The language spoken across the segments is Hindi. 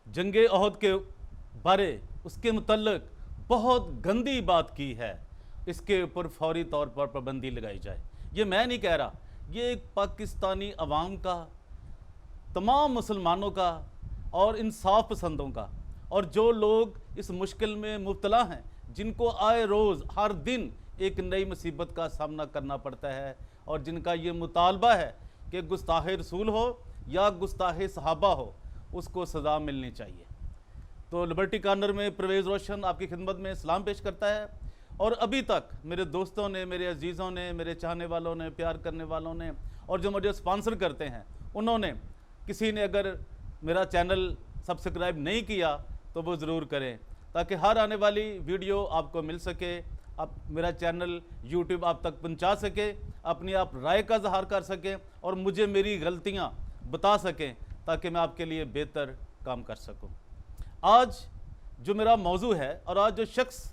जंगे ओहद के बारे उसके मुतल्लिक बहुत गंदी बात की है, इसके ऊपर फौरी तौर पर पाबंदी लगाई जाए। ये मैं नहीं कह रहा, ये एक पाकिस्तानी अवाम का, तमाम मुसलमानों का और इंसाफ पसंदों का, और जो लोग इस मुश्किल में मुब्तला हैं, जिनको आए रोज़ हर दिन एक नई मुसीबत का सामना करना पड़ता है, और जिनका ये मुतालबा है कि गुस्ताह रसूल हो या गुस्ताह सहाबा हो, उसको सज़ा मिलनी चाहिए। तो लिबर्टी कॉर्नर में परवेज़ रोशन आपकी खिदमत में सलाम पेश करता है। और अभी तक मेरे दोस्तों ने, मेरे अजीज़ों ने, मेरे चाहने वालों ने, प्यार करने वालों ने, और जो मुझे स्पॉन्सर करते हैं, उन्होंने, किसी ने अगर मेरा चैनल सब्सक्राइब नहीं किया तो वो ज़रूर करें, ताकि हर आने वाली वीडियो आपको मिल सके, आप मेरा चैनल यूट्यूब आप तक पहुंचा सके, अपनी आप राय का इज़हार कर सकें और मुझे मेरी गलतियां बता सकें, ताकि मैं आपके लिए बेहतर काम कर सकूं। आज जो मेरा मौजू है, और आज जो शख्स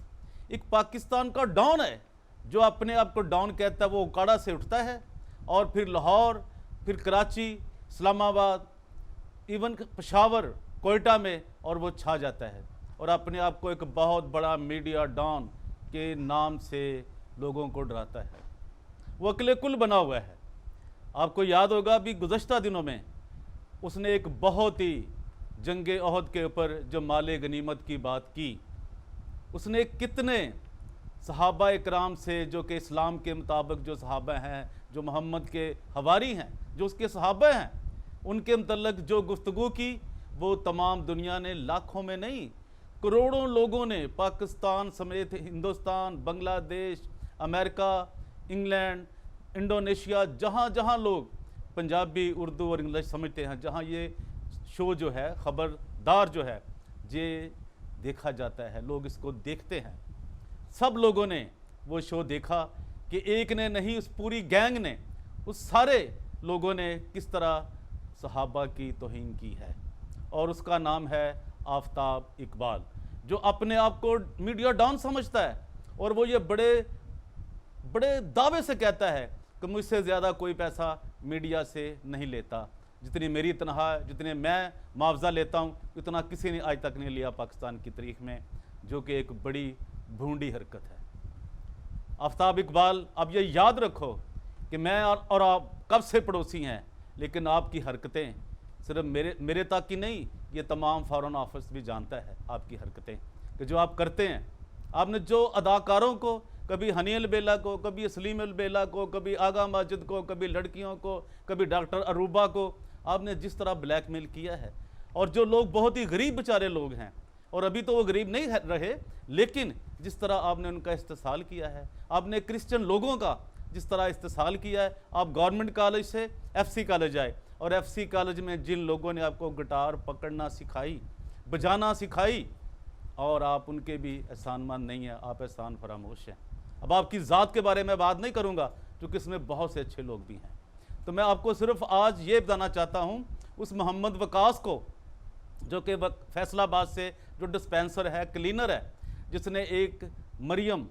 एक पाकिस्तान का डॉन है, जो अपने आप को डॉन कहता है, वो उकाड़ा से उठता है और फिर लाहौर, फिर कराची, इस्लामाबाद, इवन पेशावर, कोयटा में, और वो छा जाता है और अपने आप को एक बहुत बड़ा मीडिया डॉन के नाम से लोगों को डराता है। वो अकेले कुल बना हुआ है। आपको याद होगा भी गुज़श्ता दिनों में उसने एक बहुत ही जंगे ओहद के ऊपर जो माले गनीमत की बात की, उसने कितने सहाबा इकराम से, जो कि इस्लाम के मुताबिक जो सहाबा हैं, जो मोहम्मद के हवारी हैं, जो उसके सहाबा हैं, उनके मतलब जो गुफ्तगू की, वो तमाम दुनिया ने, लाखों में नहीं करोड़ों लोगों ने, पाकिस्तान समेत Hindustan, Bangladesh, America, England, Indonesia, जहाँ जहाँ लोग पंजाबी, उर्दू और इंग्लिश समझते हैं, जहाँ ये शो जो है, ख़बरदार जो है, ये देखा जाता है, लोग इसको देखते हैं, सब लोगों ने वो शो देखा कि एक ने नहीं, उस पूरी गैंग ने, उस सारे लोगों ने किस तरह सहाबा की तौहीन की है। और उसका नाम है आफ्ताब इकबाल, जो अपने आप को मीडिया डॉन समझता है, और वो ये बड़े बड़े दावे से कहता है कि मुझसे ज़्यादा कोई पैसा मीडिया से नहीं लेता, जितनी मेरी तनख्वाह, जितने मैं मुआवजा लेता हूँ, इतना किसी ने आज तक नहीं लिया पाकिस्तान की तारीख में, जो कि एक बड़ी भूंडी हरकत है। आफ्ताब इकबाल, अब ये याद रखो कि मैं और आप कब से पड़ोसी हैं, लेकिन आपकी हरकतें सिर्फ मेरे तक ही नहीं, ये तमाम फॉरेन ऑफिस भी जानता है आपकी हरकतें, कि जो आप करते हैं। आपने जो अदाकारों को, कभी हनी अलबेला को, कभी सलीम अलबेला को, कभी आगा माजिद को, कभी लड़कियों को, कभी डॉक्टर अरूबा को, आपने जिस तरह ब्लैकमेल किया है, और जो लोग बहुत ही गरीब बेचारे लोग हैं, और अभी तो वो गरीब नहीं रहे, लेकिन जिस तरह आपने उनका इस्तेसाल किया है, आपने क्रिश्चियन लोगों का जिस तरह इस्तेसाल किया है। आप गवर्नमेंट कॉलेज से एफसी कॉलेज आए, और एफसी कॉलेज में जिन लोगों ने आपको गिटार पकड़ना सिखाई, बजाना सिखाई, और आप उनके भी एहसानमंद नहीं हैं, आप एहसान फरामोश हैं। अब आपकी ज़ात के बारे में बात नहीं करूँगा, क्योंकि इसमें बहुत से अच्छे लोग भी हैं। तो मैं आपको सिर्फ आज ये बताना चाहता हूँ उस मोहम्मद वकास को, जो कि फैसलाबाद से जो डिस्पेंसर है, क्लीनर है, जिसने एक मरियम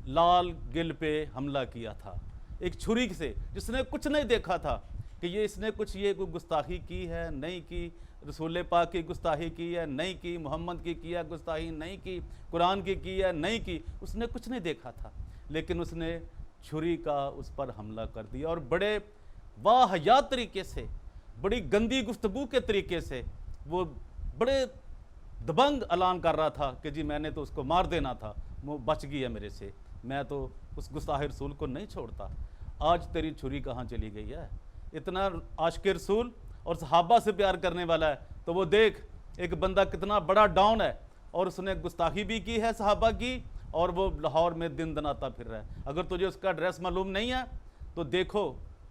लाल गिल पे हमला किया था एक छुरी से, जिसने कुछ नहीं देखा था कि ये इसने कुछ ये कोई गुस्ताखी की है, नहीं की, रसूल पाक की गुस्ताही की है, नहीं की, मोहम्मद की है गुस्ताही, नहीं की, कुरान की है, नहीं की, उसने कुछ नहीं देखा था, लेकिन उसने छुरी का उस पर हमला कर दिया, और बड़े वाहियात तरीके से, बड़ी गंदी गुफ्तगू के तरीके से वो बड़े दबंग ऐलान कर रहा था कि जी मैंने तो उसको मार देना था, वो बच गई है मेरे से, मैं तो उस गुस्ताह रसूल को नहीं छोड़ता। आज तेरी छुरी कहाँ चली गई है? इतना आशिक रसूल और सहाबा से प्यार करने वाला है, तो वो देख एक बंदा कितना बड़ा डाउन है, और उसने गुस्ताखी भी की है सहाबा की, और वो लाहौर में दिन दनाता फिर रहा है। अगर तुझे उसका एड्रेस मालूम नहीं है तो देखो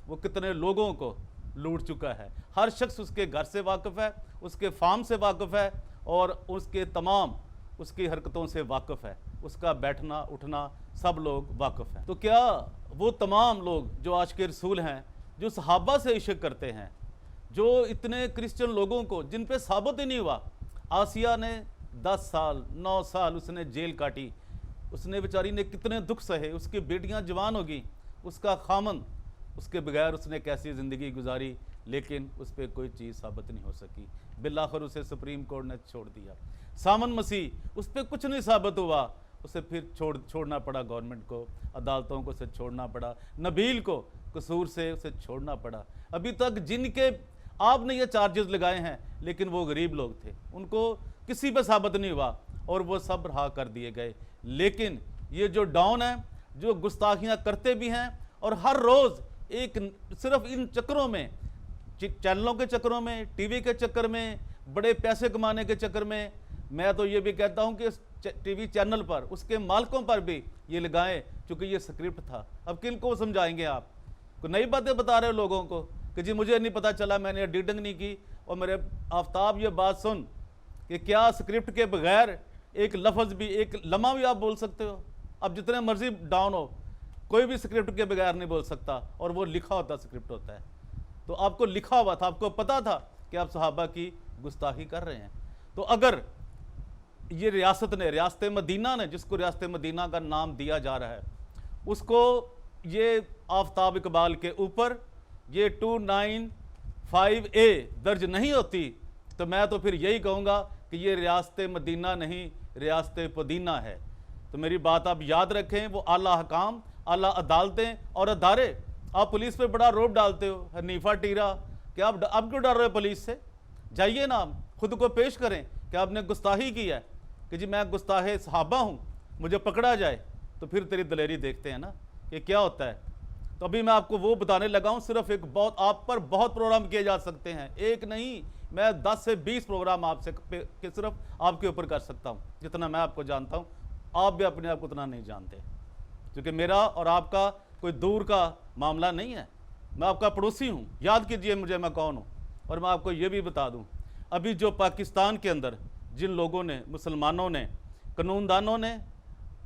वो कितने लोगों को लूट चुका है। हर शख्स उसके घर से वाकिफ़ है, उसके फार्म से वाकिफ़ है, और उसके तमाम उसकी हरकतों से वाकिफ़ है, उसका बैठना उठना सब लोग वाकिफ़ हैं। तो क्या वो तमाम लोग जो आशिक रसूल हैं, जो सहाबा से इश्क करते हैं, जो इतने क्रिश्चियन लोगों को जिन पे साबित ही नहीं हुआ, आसिया ने 10 साल 9 साल उसने जेल काटी, उसने बेचारी ने कितने दुख सहे, उसकी बेटियां जवान होगी, उसका खामन उसके बगैर उसने कैसी ज़िंदगी गुजारी, लेकिन उस पर कोई चीज़ साबित नहीं हो सकी। बिलाखिर उसे सुप्रीम कोर्ट ने छोड़ दिया। सामन मसीह, उस पर कुछ नहीं साबित हुआ, उसे फिर छोड़ना पड़ा गवर्नमेंट को, अदालतों को उसे छोड़ना पड़ा। नबील को कसूर से उसे छोड़ना पड़ा। अभी तक जिनके आपने ये चार्जेस लगाए हैं, लेकिन वो गरीब लोग थे, उनको किसी पे साबित नहीं हुआ और वो सब रहा कर दिए गए। लेकिन ये जो डॉन है, जो गुस्ताखियाँ करते भी हैं और हर रोज़ एक सिर्फ इन चक्करों में, चैनलों के चक्करों में, टीवी के चक्कर में, बड़े पैसे कमाने के चक्कर में, मैं तो ये भी कहता हूँ कि टीवी चैनल पर उसके मालिकों पर भी ये लगाएं, क्योंकि ये स्क्रिप्ट था। अब किन को समझाएंगे आप? कोई नई बातें बता रहे हो लोगों को कि जी मुझे नहीं पता चला, मैंने एडिटिंग नहीं की। और मेरे आफ्ताब ये बात सुन कि क्या स्क्रिप्ट के बगैर एक लफ्ज़ भी, एक लम्हा भी आप बोल सकते हो? अब जितने मर्जी डाउन हो, कोई भी स्क्रिप्ट के बगैर नहीं बोल सकता, और वो लिखा होता स्क्रिप्ट होता है। तो आपको लिखा हुआ था, आपको पता था कि आप सहाबा की गुस्ताखी कर रहे हैं। तो अगर ये रियासत मदीना ने, जिसको रियासत मदीना का नाम दिया जा रहा है, उसको ये आफ्ताब इकबाल के ऊपर ये 295A दर्ज नहीं होती, तो मैं तो फिर यही कहूँगा कि ये रियासत मदीना नहीं, रियासत पुदीना है। तो मेरी बात आप याद रखें, वो आला हकाम, आला अदालतें और अदारे, आप पुलिस पे बड़ा रोब डालते हो, हनीफा टीरा, कि आप क्यों डर रहे हो पुलिस से? जाइए ना, खुद को पेश करें कि आपने गुस्ताही की है, कि जी मैं गुस्ताहे सहाबा हूँ, मुझे पकड़ा जाए, तो फिर तेरी दलेरी देखते हैं ना कि क्या होता है। तो अभी मैं आपको वो बताने लगा हूँ, सिर्फ एक बहुत, आप पर बहुत प्रोग्राम किए जा सकते हैं, एक नहीं, मैं 10 से 20 प्रोग्राम आपसे सिर्फ आपके ऊपर कर सकता हूँ। जितना मैं आपको जानता हूँ, आप भी अपने आप को उतना नहीं जानते, क्योंकि मेरा और आपका कोई दूर का मामला नहीं है। मैं आपका पड़ोसी हूँ, याद कीजिए मुझे मैं कौन हूँ। और मैं आपको ये भी बता दूँ, अभी जो पाकिस्तान के अंदर जिन लोगों ने, मुसलमानों ने, कानूनदानों ने,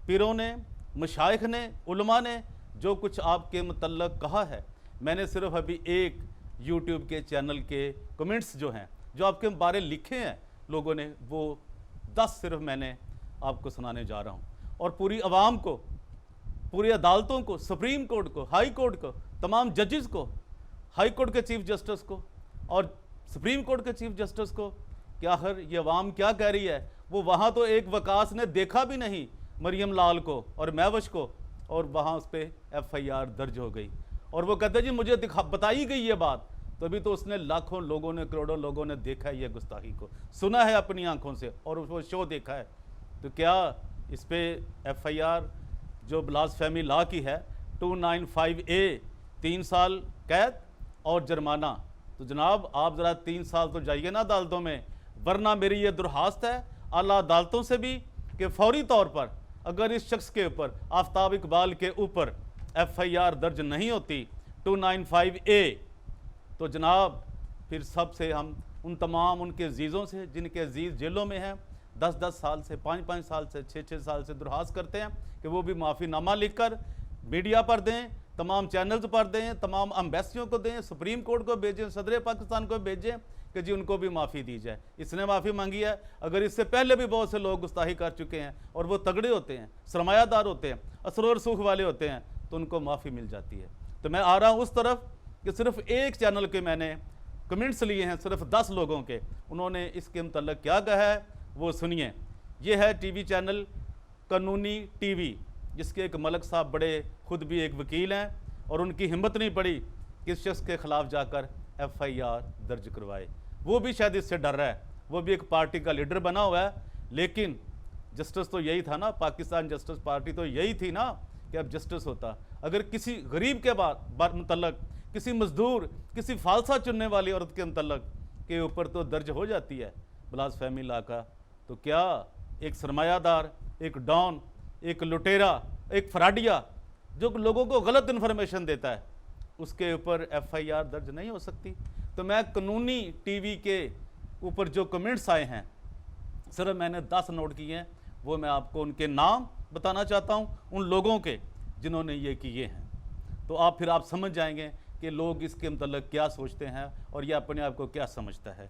पीरों ने, मशाइख ने, उलमा ने जो कुछ आपके मुतल्लक कहा है, मैंने सिर्फ अभी एक यूट्यूब के चैनल के कमेंट्स जो हैं, जो आपके बारे लिखे हैं लोगों ने, वो 10 सिर्फ मैंने आपको सुनाने जा रहा हूँ। और पूरी आवाम को, पूरी अदालतों को, सुप्रीम कोर्ट को, हाई कोर्ट को, तमाम जजेस को, हाई कोर्ट के चीफ जस्टिस को और सुप्रीम कोर्ट के चीफ जस्टिस को, कि आखिर ये अवाम क्या कह रही है। वो वहाँ तो एक वकास ने देखा भी नहीं मरियम लाल को और महवश को, और वहाँ उस पर FIR दर्ज हो गई, और वो कहते जी मुझे बताई गई ये बात, तो अभी तो उसने लाखों लोगों ने, करोड़ों लोगों ने देखा है ये गुस्ताखी को, सुना है अपनी आंखों से, और वो शो देखा है। तो क्या इस पर FIR जो ब्लास्फेमी लॉ की है 295A 3 साल कैद और जुर्माना, तो जनाब आप ज़रा 3 साल तो जाइए ना अदालतों में, वरना मेरी ये दुरहास्त है आला अदालतों से भी कि फौरी तौर पर अगर इस शख्स के ऊपर, आफ्ताब इकबाल के ऊपर FIR दर्ज नहीं होती 295A, तो जनाब फिर सबसे हम उन तमाम उनके अजीज़ों से, जिनके अजीज़ जेलों में हैं, 10-10 साल से, 5-5 साल से, 6-6 साल से दुरहास करते हैं कि वो भी माफ़ीनामा लिखकर मीडिया पर दें, तमाम चैनल्स पर दें, तमाम एम्बेसियों को दें, सुप्रीम कोर्ट को भेजें, सदर पाकिस्तान को भेजें कि जी उनको भी माफ़ी दी जाए। इसने माफ़ी मांगी है, अगर इससे पहले भी बहुत से लोग गुस्ताही कर चुके हैं और वो तगड़े होते हैं, सरमायादार होते हैं, असर और सुख वाले होते हैं, तो उनको माफ़ी मिल जाती है। तो मैं आ रहा हूँ उस तरफ कि सिर्फ एक चैनल के मैंने कमेंट्स लिए हैं, सिर्फ 10 लोगों के, उन्होंने इसके मतलब क्या कहा है वो सुनिए। ये है टीवी चैनल कानूनी टीवी, जिसके एक मलक साहब बड़े, खुद भी एक वकील हैं, और उनकी हिम्मत नहीं पड़ी कि इस शख्स के ख़िलाफ़ जाकर FIR दर्ज करवाए। वो भी शायद इससे डर रहा है, वो भी एक पार्टी का लीडर बना हुआ है, लेकिन जस्टिस तो यही था ना, पाकिस्तान जस्टिस पार्टी तो यही थी ना कि अब जस्टिस होता। अगर किसी गरीब के बाद मतलब किसी मजदूर, किसी फालसा चुनने वाली औरत के मतलब के ऊपर तो दर्ज हो जाती है ब्लास्फेमी लॉ का, तो क्या एक सरमायादार, एक डॉन, एक लुटेरा, एक फ्राडिया जो लोगों को गलत इन्फॉर्मेशन देता है, उसके ऊपर FIR दर्ज नहीं हो सकती? तो मैं कानूनी टीवी के ऊपर जो कमेंट्स आए हैं, सिर्फ मैंने 10 नोट किए हैं, वो मैं आपको उनके नाम बताना चाहता हूँ, उन लोगों के जिन्होंने ये किए हैं। तो आप फिर आप समझ जाएंगे कि लोग इसके मतलब क्या सोचते हैं और ये अपने आप को क्या समझता है।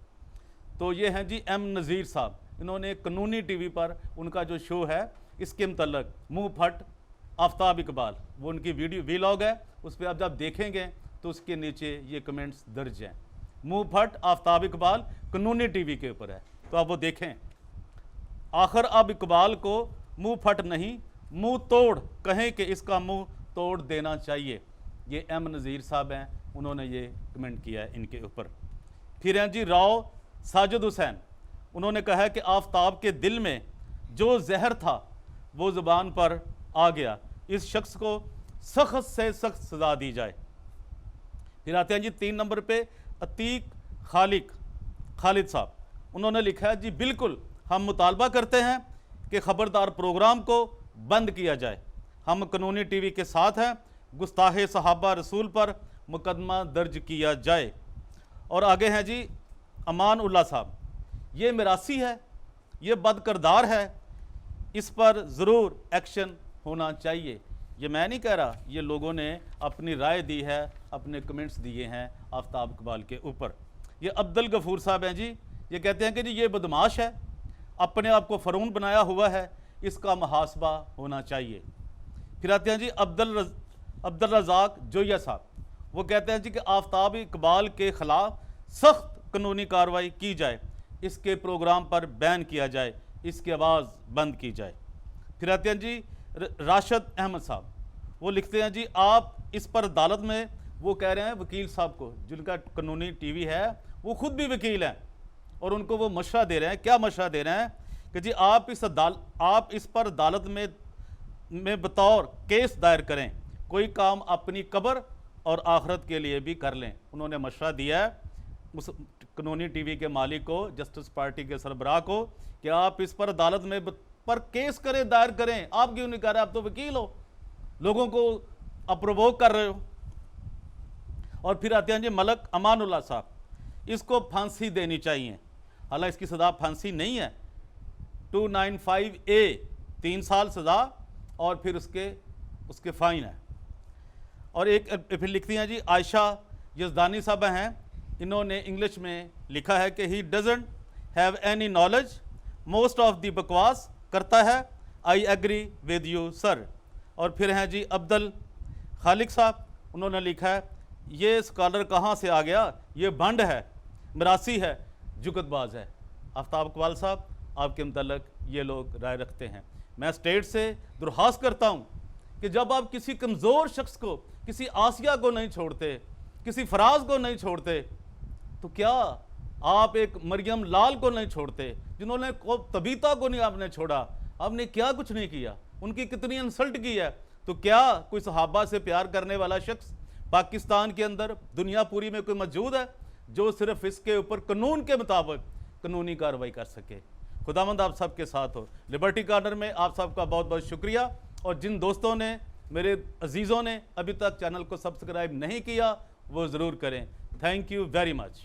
तो ये हैं जी M नज़ीर साहब, इन्होंने कानूनी टीवी पर उनका जो शो है, इसके मतलब मुँह फट आफ्ताब इकबाल, वो उनकी वीडियो वीलॉग है, उस पर आप जब देखेंगे तो उसके नीचे ये कमेंट्स दर्ज हैं। मुंह फट आफ्ताब इकबाल कानूनी टीवी के ऊपर है, तो आप वो देखें। आखिर अब इकबाल को मुंह फट नहीं मुंह तोड़ कहें कि इसका मुंह तोड़ देना चाहिए। ये एम नज़ीर साहब हैं, उन्होंने ये कमेंट किया है इनके ऊपर। फिर हैं जी राव साजिद हुसैन, उन्होंने कहा है कि आफ्ताब के दिल में जो जहर था वो ज़ुबान पर आ गया, इस शख्स को सख्त से सख्त सज़ा दी जाए। फिर आते हैं जी 3 नंबर पे अतीक खालिद साहब, उन्होंने लिखा है जी बिल्कुल हम मुतालबा करते हैं कि ख़बरदार प्रोग्राम को बंद किया जाए। हम कानूनी टीवी के साथ हैं, गुस्ताहे सहाबा रसूल पर मुकदमा दर्ज किया जाए। और आगे हैं जी अमान उल्लाह साहब, ये मिरासी है, ये बदकिरदार है, इस पर ज़रूर एक्शन होना चाहिए। ये मैं नहीं कह रहा, ये लोगों ने अपनी राय दी है, अपने कमेंट्स दिए हैं आफ्ताब इकबाल के ऊपर। ये अब्दुल गफूर साहब हैं जी, ये कहते हैं कि जी ये बदमाश है, अपने आप को फ़रून बनाया हुआ है, इसका मुहासबा होना चाहिए। फिर आते हैं जी अब्दुल रज़ाक जोया साहब, वो कहते हैं जी कि आफ्ताब इकबाल के ख़िलाफ़ सख्त कानूनी कार्रवाई की जाए, इसके प्रोग्राम पर बैन किया जाए, इसकी आवाज़ बंद की जाए। फिर आते हैं जी राशिद अहमद साहब, वो लिखते हैं जी आप इस पर अदालत में, वो कह रहे हैं वकील साहब को, जिनका कानूनी टीवी है वो खुद भी वकील हैं, और उनको वो मशवरा दे रहे हैं। क्या मशवरा दे रहे हैं कि जी आप इस पर अदालत में बतौर केस दायर करें, कोई काम अपनी कब्र और आखिरत के लिए भी कर लें। उन्होंने मशवरा दिया है उस कानूनी टीवी के मालिक को, जस्टिस पार्टी के सरबराह को, कि आप इस पर अदालत में पर केस करें, दायर करें। आप क्यों नहीं कर रहे? आप तो वकील हो, लोगों को अप्रोवोक कर रहे हो। और फिर आते हैं जी मलक अमानुल्लाह साहब, इसको फांसी देनी चाहिए, हालांकि इसकी सज़ा फांसी नहीं है, 295A 3 साल सज़ा और फिर उसके फ़ाइन है। और एक फिर लिखती हैं जी आयशा यज़दानी साहब हैं, इन्होंने इंग्लिश में लिखा है कि he doesn't have any knowledge, most of the बकवास करता है, I agree with you sir. और फिर हैं जी अब्दुल खालिक साहब, उन्होंने लिखा है ये स्कॉलर कहाँ से आ गया, ये भंड है, मिरासी है, जुगतबाज है। आफ्ताब इकबाल साहब, आपके मुतल्लिक ये लोग राय रखते हैं। मैं स्टेट से दरख्वास्त करता हूँ कि जब आप किसी कमज़ोर शख्स को, किसी आसिया को नहीं छोड़ते, किसी फराज को नहीं छोड़ते, तो क्या आप एक मरियम लाल को नहीं छोड़ते, जिन्होंने तबीता को नहीं आपने छोड़ा, आपने क्या कुछ नहीं किया, उनकी कितनी इंसल्ट की है। तो क्या कोई सहाबा से प्यार करने वाला शख्स पाकिस्तान के अंदर, दुनिया पूरी में कोई मौजूद है जो सिर्फ इसके ऊपर कानून के मुताबिक कानूनी कार्रवाई कर सके? खुदावंद आप सबके साथ हो। लिबर्टी कॉर्नर में आप सबका बहुत बहुत शुक्रिया। और जिन दोस्तों ने, मेरे अजीज़ों ने अभी तक चैनल को सब्सक्राइब नहीं किया, वो ज़रूर करें। Thank you very much.